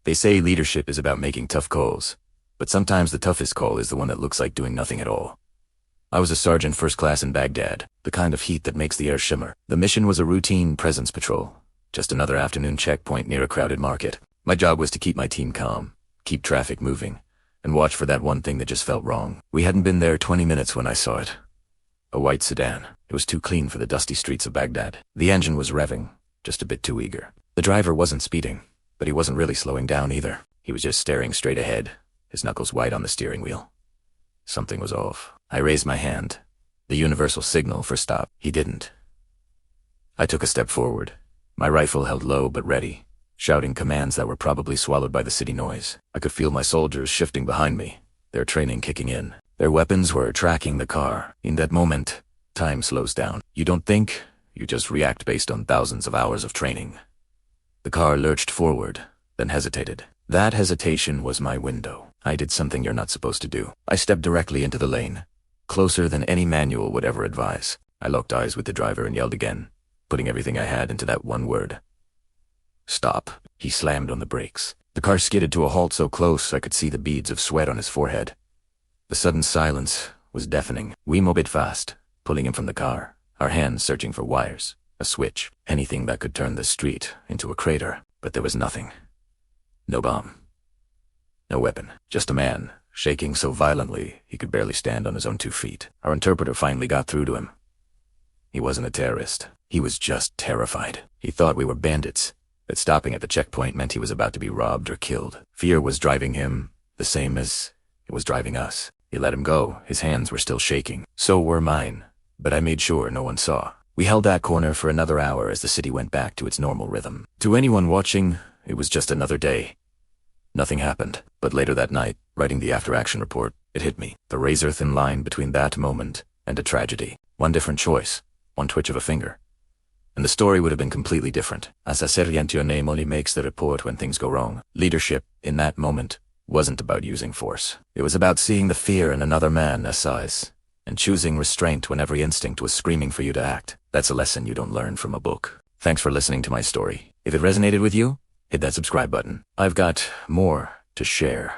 They say leadership is about making tough calls, but sometimes the toughest call is the one that looks like doing nothing at all. I was a sergeant first class in Baghdad, the kind of heat that makes the air shimmer. The mission was a routine presence patrol, just another afternoon checkpoint near a crowded market. My job was to keep my team calm, keep traffic moving, and watch for that one thing that just felt wrong. We hadn't been there 20 minutes when I saw it. A white sedan. It was too clean for the dusty streets of Baghdad. The engine was revving, just a bit too eager. The driver wasn't speeding, but he wasn't really slowing down either. He was just staring straight ahead, his knuckles white on the steering wheel. Something was off. I raised my hand, the universal signal for stop. He didn't. I took a step forward, my rifle held low but ready, shouting commands that were probably swallowed by the city noise. I could feel my soldiers shifting behind me, their training kicking in. Their weapons were tracking the car. In that moment, time slows down. You don't think, you just react based on thousands of hours of training. The car lurched forward, then hesitated. That hesitation was my window. I did something you're not supposed to do. I stepped directly into the lane, closer than any manual would ever advise. I locked eyes with the driver and yelled again, putting everything I had into that one word. Stop. He slammed on the brakes. The car skidded to a halt so close I could see the beads of sweat on his forehead. The sudden silence was deafening. We moved fast, pulling him from the car, our hands searching for wires, a switch, anything that could turn the street into a crater. But there was nothing. No bomb. No weapon. Just a man, shaking so violently he could barely stand on his own 2 feet. Our interpreter finally got through to him. He wasn't a terrorist. He was just terrified. He thought we were bandits, that stopping at the checkpoint meant he was about to be robbed or killed. Fear was driving him, the same as it was driving us. He let him go. His hands were still shaking. So were mine, but I made sure no one saw. We held that corner for another hour as the city went back to its normal rhythm. To anyone watching, it was just another day. Nothing happened, but later that night, writing the after-action report, it hit me. The razor-thin line between that moment and a tragedy. One different choice, one twitch of a finger, and the story would have been completely different. Assassination only makes the report when things go wrong. Leadership, in that moment, wasn't about using force. It was about seeing the fear in another man's size, and choosing restraint when every instinct was screaming for you to act. That's a lesson you don't learn from a book. Thanks for listening to my story. If it resonated with you, hit that subscribe button. I've got more to share.